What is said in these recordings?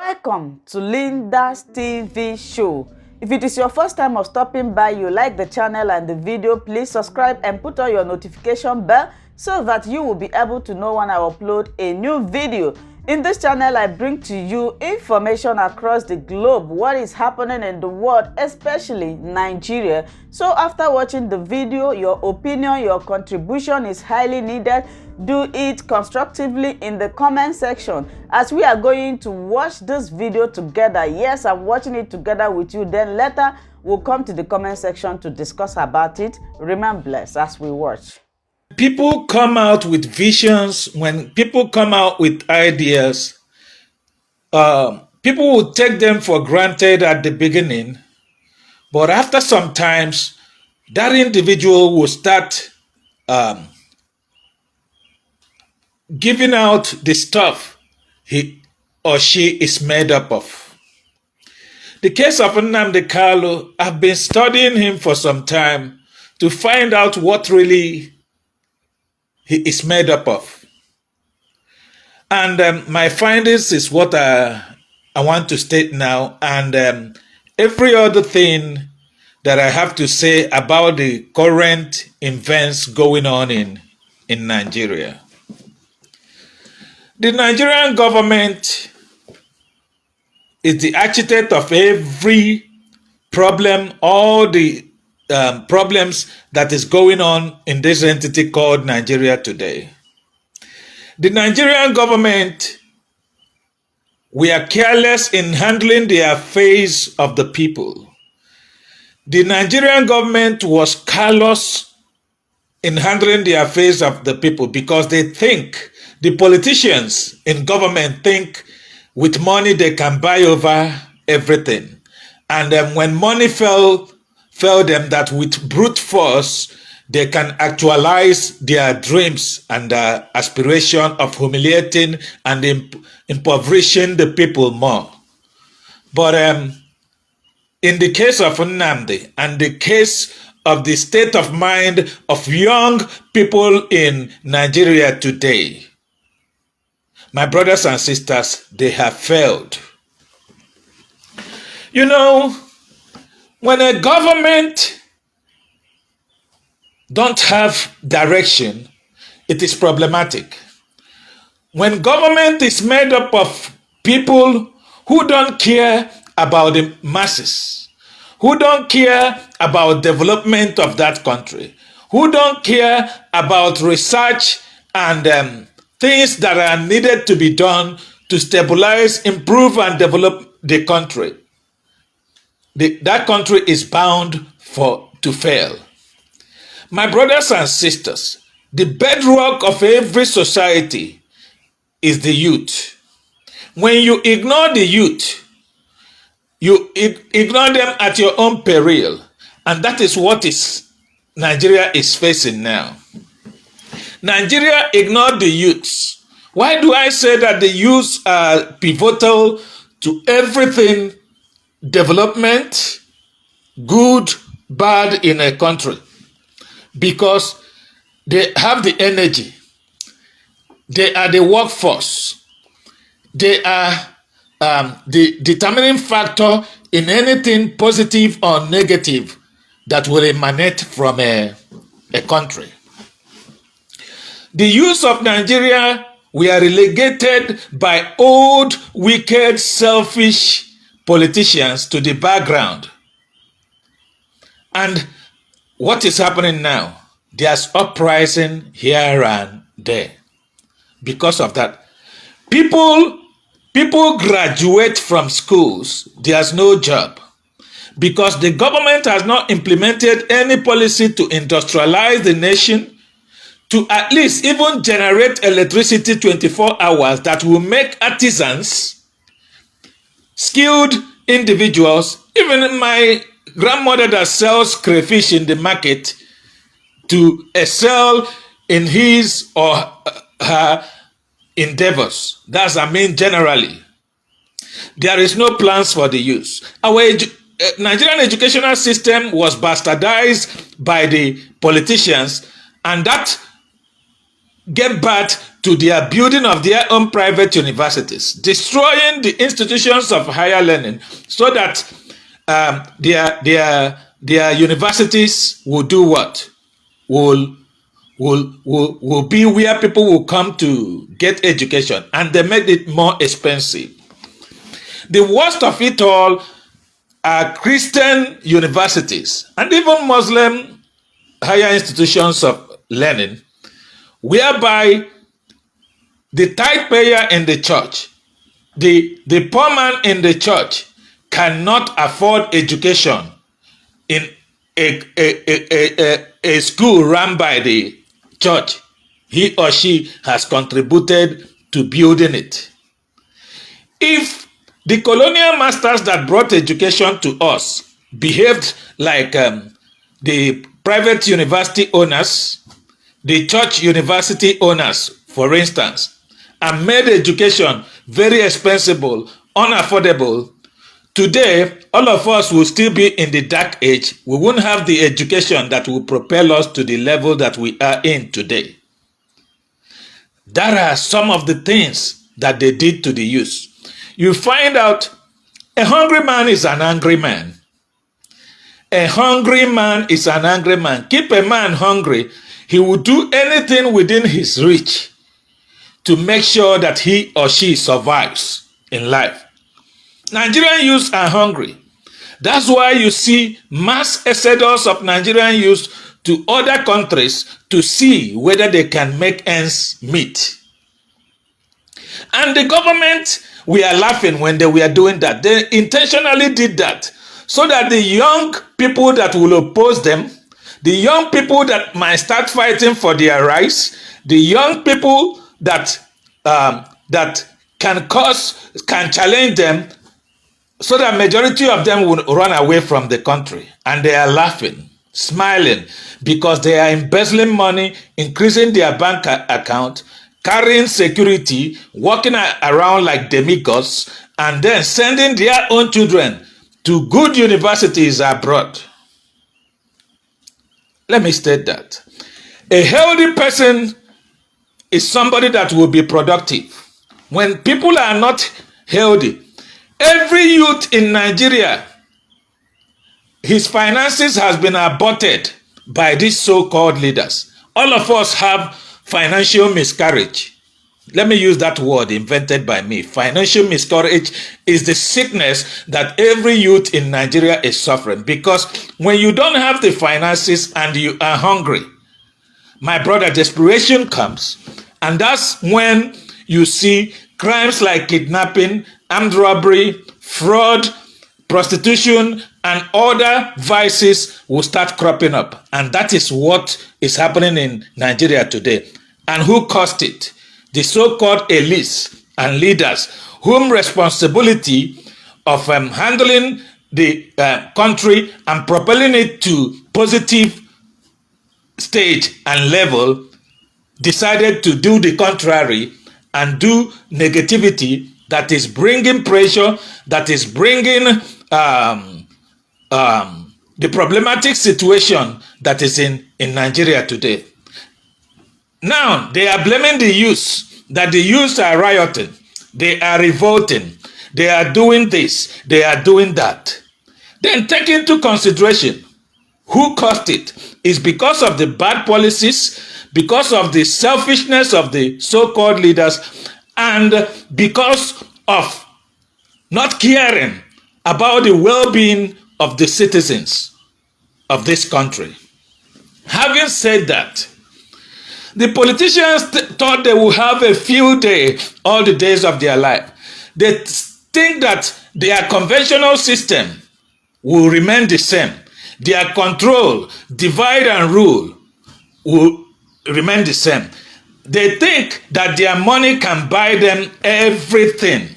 Welcome to Linda's TV show. If it is your first time of stopping by, you like the channel and the video, please subscribe and put on your notification bell so that you will be able to know when I upload a new video. In this channel, I bring to you information across the globe, what is happening in the world, especially Nigeria. So after watching the video, your opinion, your contribution is highly needed. Do it constructively in the comment section as we are going to watch this video together. Yes, I'm watching it together with you. Then later, we'll come to the comment section to discuss about it. Remain blessed as we watch. People come out with visions, when people come out with ideas, people will take them for granted at the beginning, but after some times, that individual will start giving out the stuff he or she is made up of. The case of Nnamdi Kanu, I've been studying him for some time to find out what really he is made up of. And my findings is what I want to state now. And every other thing that I have to say about the current events going on in Nigeria. The Nigerian government is the architect of every problem, all the problems that is going on in this entity called Nigeria today. The Nigerian government, we are careless in handling the affairs of the people. The Nigerian government was callous in handling the affairs of the people because they think, the politicians in government think with money they can buy over everything. And when money fell them that with brute force, they can actualize their dreams and aspiration of humiliating and impoverishing the people more. But in the case of Nnamdi and the case of the state of mind of young people in Nigeria today, my brothers and sisters, they have failed. You know, when a government don't have direction, it is problematic. When government is made up of people who don't care about the masses, who don't care about development of that country, who don't care about research and things that are needed to be done to stabilize, improve, and develop the country, that country is bound to fail. My brothers and sisters, the bedrock of every society is the youth. When you ignore the youth, you ignore them at your own peril. And that is what Nigeria is facing now. Nigeria ignored the youths. Why do I say that the youths are pivotal to everything development, good, bad in a country? Because they have the energy. They are the workforce. They are the determining factor in anything positive or negative that will emanate from a country. The youth of Nigeria, we are relegated by old, wicked, selfish politicians to the background. And what is happening now? There's uprising here and there. Because of that, people graduate from schools, there's no job. Because the government has not implemented any policy to industrialize the nation, to at least even generate electricity 24 hours that will make artisans, skilled individuals, even my grandmother that sells crayfish in the market, to excel in his or her endeavors. That's, generally. There is no plans for the youth. Our Nigerian educational system was bastardized by the politicians, and that get back to their building of their own private universities, destroying the institutions of higher learning so that their universities will do what? Will be where people will come to get education, and they made it more expensive. The worst of it all are Christian universities and even Muslim higher institutions of learning, whereby the tithe payer in the church, the poor man in the church cannot afford education in a school run by the church. He or she has contributed to building it. If the colonial masters that brought education to us behaved like the private university owners, the church university owners, for instance, and made education very expensive, unaffordable, today, all of us will still be in the dark age. We won't have the education that will propel us to the level that we are in today. That are some of the things that they did to the youth. You find out a hungry man is an angry man. A hungry man is an angry man. Keep a man hungry, he will do anything within his reach to make sure that he or she survives in life. Nigerian youths are hungry. That's why you see mass exodus of Nigerian youths to other countries to see whether they can make ends meet. And the government, we are laughing when they were doing that. They intentionally did that so that the young people that will oppose them, the young people that might start fighting for their rights, the young people that can challenge them, so that majority of them will run away from the country. And they are laughing, smiling, because they are embezzling money, increasing their bank account, carrying security, walking around like demigods, and then sending their own children to good universities abroad. Let me state that. A healthy person is somebody that will be productive. When people are not healthy, every youth in Nigeria, his finances has been aborted by these so-called leaders. All of us have financial miscarriage. Let me use that word invented by me. Financial miscarriage is the sickness that every youth in Nigeria is suffering, because when you don't have the finances and you are hungry, my brother, desperation comes. And that's when you see crimes like kidnapping, armed robbery, fraud, prostitution, and other vices will start cropping up. And that is what is happening in Nigeria today. And who caused it? The so-called elites and leaders, whom responsibility of handling the country and propelling it to positive stage and level decided to do the contrary and do negativity that is bringing pressure, that is bringing the problematic situation that is in Nigeria today. Now, they are blaming the youth, that the youth are rioting, they are revolting, they are doing this, they are doing that. Then take into consideration who caused it. It's because of the bad policies, because of the selfishness of the so-called leaders, and because of not caring about the well-being of the citizens of this country. Having said that, the politicians thought they would have a field day all the days of their life. They think that their conventional system will remain the same. Their control, divide and rule will remain the same. They think that their money can buy them everything.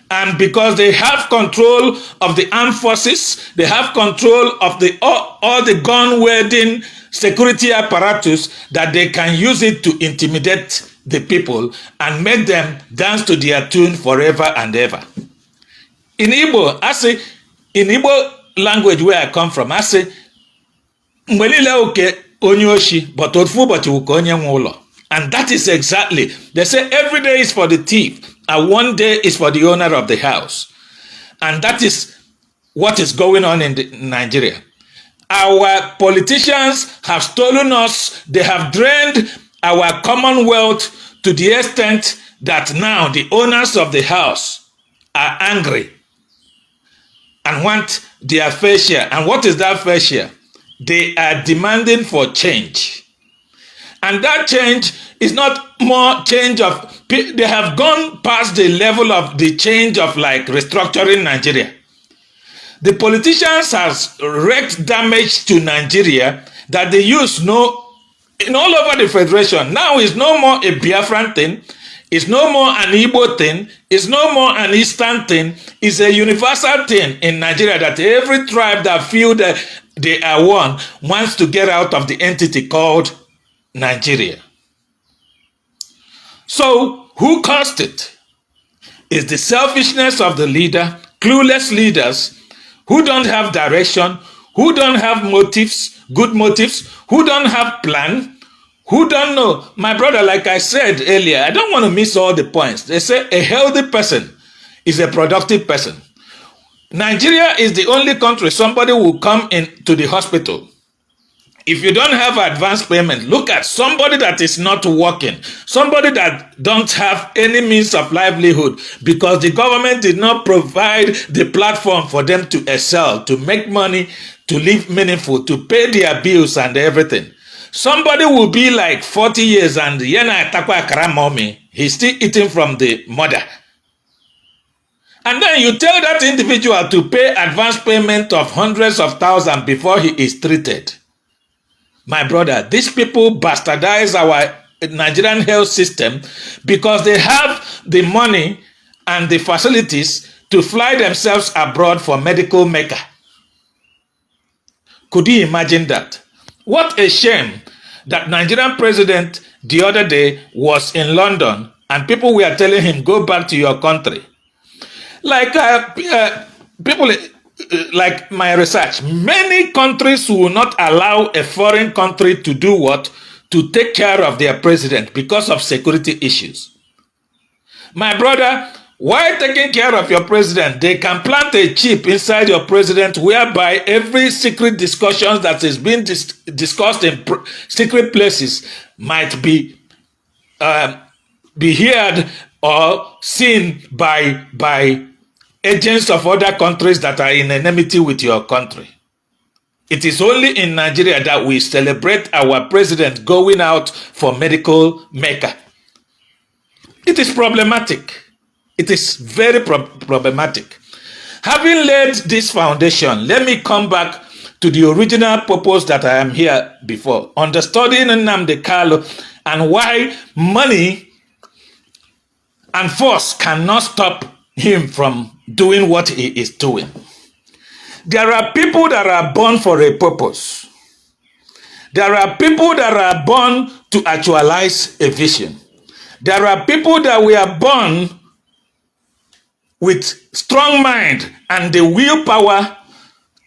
And because they have control of the armed forces, they have control of all the gun-wielding security apparatus, that they can use it to intimidate the people and make them dance to their tune forever and ever. In Igbo, in Igbo language where I come from, I say, mgbe niile oke onye oshi, but ofu ụbọchị wụ ka onye nwe ụlọ. And that is exactly, they say every day is for the thief, and one day is for the owner of the house. And that is what is going on in Nigeria. Our politicians have stolen us. They have drained our commonwealth to the extent that now the owners of the house are angry and want their fair share. And what is that fair share? They are demanding for change. And that change is not more change of, they have gone past the level of the change of like restructuring Nigeria. The politicians has wreaked damage to Nigeria that they use in all over the federation. Now it's no more a Biafran thing. It's no more an Igbo thing. It's no more an Eastern thing. It's a universal thing in Nigeria that every tribe that feel that they are one wants to get out of the entity called Nigeria. So who caused it? It's the selfishness of the leader, clueless leaders who don't have direction, who don't have motives, good motives, who don't have plan, who don't know. My brother, like I said earlier, I don't want to miss all the points. They say a healthy person is a productive person. Nigeria is the only country somebody will come into the hospital. If you don't have advance payment, look at somebody that is not working, somebody that don't have any means of livelihood because the government did not provide the platform for them to excel, to make money, to live meaningful, to pay their bills and everything. Somebody will be like 40 years and he's still eating from the mother. And then you tell that individual to pay advance payment of hundreds of thousands before he is treated. My brother, these people bastardize our Nigerian health system because they have the money and the facilities to fly themselves abroad for medical mecca. Could you imagine that? What a shame that Nigerian president the other day was in London and people were telling him, go back to your country. Like people like my research, many countries will not allow a foreign country to do what? To take care of their president because of security issues. My brother, while taking care of your president, they can plant a chip inside your president whereby every secret discussion that is being discussed in secret places might be heard or seen by agents of other countries that are in enmity with your country. It is only in Nigeria that we celebrate our president going out for medical mecca. It is problematic. It is very problematic. Having laid this foundation, let me come back to the original purpose that I am here before, understanding Nnamdi Kanu and why money and force cannot stop him from doing what he is doing. There are people that are born for a purpose. There are people that are born to actualize a vision. There are people that were born with strong mind and the willpower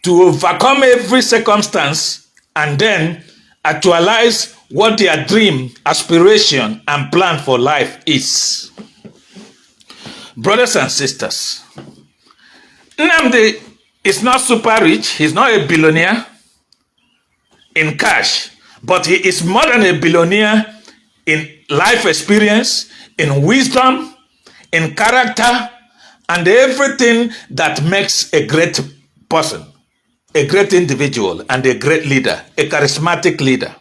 to overcome every circumstance and then actualize what their dream, aspiration, and plan for life is. Brothers and sisters, Nnamdi is not super rich. He's not a billionaire in cash, but he is more than a billionaire in life experience, in wisdom, in character, and everything that makes a great person, a great individual, and a great leader, a charismatic leader.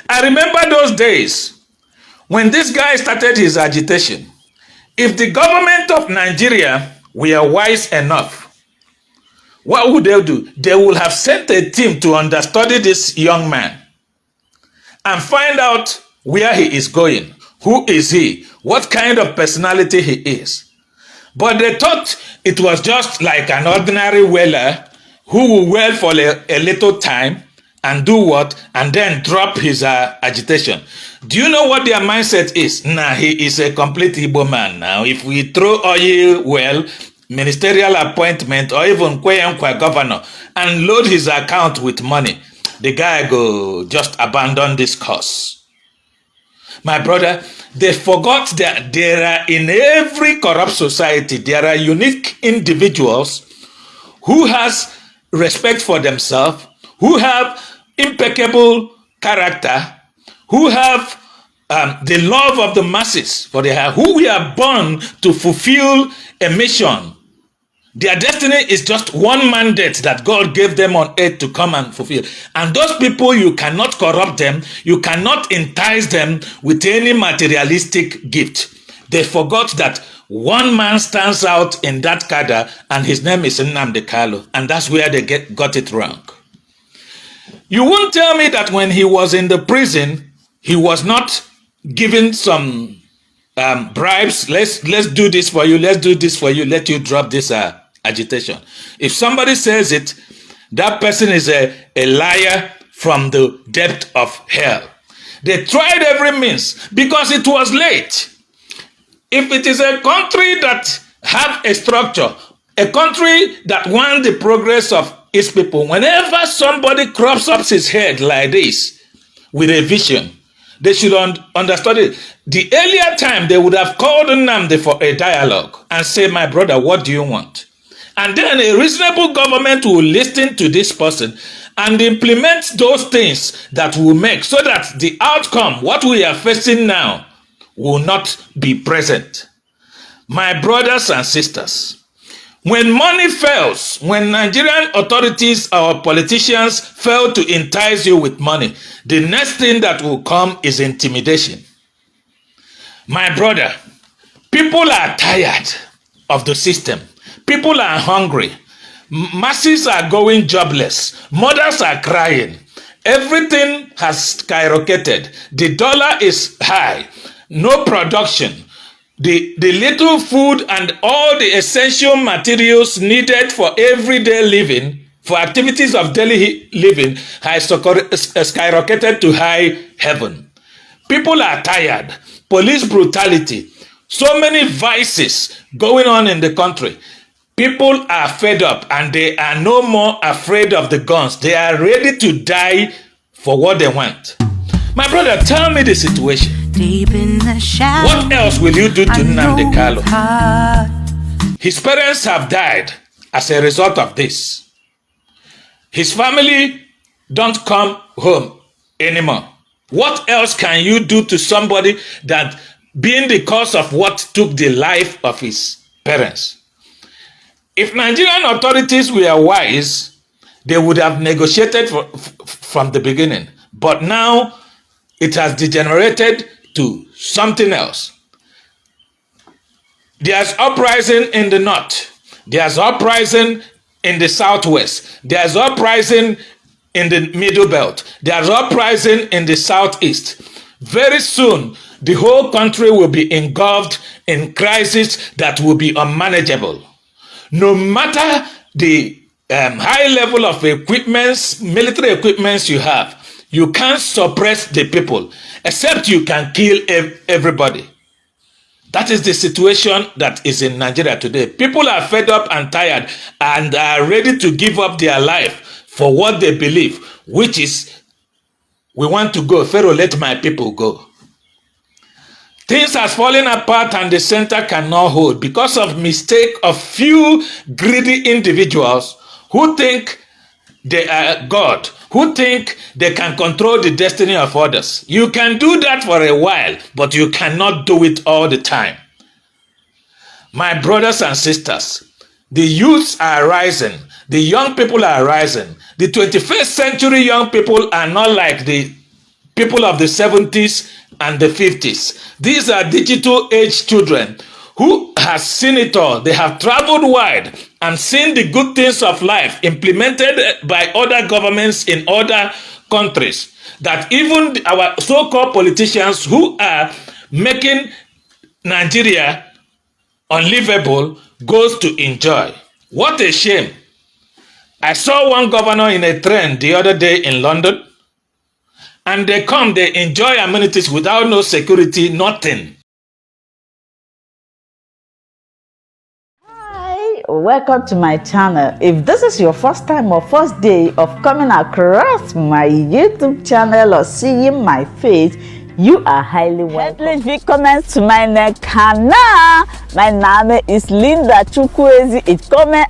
I remember those days when this guy started his agitation. If the government of Nigeria were wise enough, what would they do? They would have sent a team to understudy this young man and find out where he is going, who is he, what kind of personality he is. But they thought it was just like an ordinary whaler who will wail for a little time and do what? And then drop his agitation. Do you know what their mindset is? Nah, he is a complete Igbo man now. If we throw oil well, ministerial appointment, or even Kweyankwa governor, and load his account with money, the guy go just abandon this cause. My brother, they forgot that there are in every corrupt society, there are unique individuals who has respect for themselves, who have impeccable character, who have the love of the masses for their, who we are born to fulfill a mission. Their destiny is just one mandate that God gave them on earth to come and fulfill. And those people, you cannot corrupt them. You cannot entice them with any materialistic gift. They forgot that one man stands out in that cadre, and his name is Nnamdi Kanu. And that's where they got it wrong. You won't tell me that when he was in the prison, he was not given some bribes. Let's do this for you. Let's do this for you. Let you drop this agitation. If somebody says it, that person is a liar from the depth of hell. They tried every means because it was late. If it is a country that have a structure, a country that wants the progress of its people, whenever somebody crops up his head like this with a vision, they should understand it. The earlier time, they would have called Nnamdi for a dialogue and say, my brother, what do you want? And then a reasonable government will listen to this person and implement those things that will make so that the outcome, what we are facing now, will not be present. My brothers and sisters, when money fails, when Nigerian authorities or politicians fail to entice you with money, the next thing that will come is intimidation. My brother, people are tired of the system. People are hungry. Masses are going jobless. Mothers are crying. Everything has skyrocketed. The dollar is high. No production. The little food and all the essential materials needed for everyday living, for activities of daily living, has skyrocketed to high heaven. People are tired. Police brutality. So many vices going on in the country. People are fed up and they are no more afraid of the guns. They are ready to die for what they want. My brother, tell me the situation. Deep in the shadow, what else will you do to Nnamdi Kanu? His parents have died as a result of this. His family don't come home anymore. What else can you do to somebody that being the cause of what took the life of his parents? If Nigerian authorities were wise, they would have negotiated from the beginning. But now it has degenerated to something else. There's uprising in the north. There's uprising in the southwest. There's uprising in the middle belt. There's uprising in the southeast. Very soon, the whole country will be engulfed in crisis that will be unmanageable. No matter the high level of equipments, military equipments you have, you can't suppress the people, except you can kill everybody. That is the situation that is in Nigeria today. People are fed up and tired and are ready to give up their life for what they believe, which is, we want to go. Pharaoh, let my people go. Things are falling apart and the center cannot hold because of mistake of few greedy individuals who think they are God, who think they can control the destiny of others. You can do that for a while, but you cannot do it all the time. My brothers and sisters, the youths are rising. The young people are rising. The 21st century young people are not like the people of the 70s and the 50s. These are digital age children who has seen it all. They have traveled wide and seen the good things of life implemented by other governments in other countries, that even our so-called politicians who are making Nigeria unlivable goes to enjoy. What a shame. I saw one governor in a train the other day in London, and they enjoy amenities without no security, nothing. Hi, welcome to my channel. If this is your first time or first day of coming across my YouTube channel or seeing my face, You are highly welcome. Herzlich willkommen zu meinem Kanal. Mein Name ist Linda Chukwuezi. Ich komme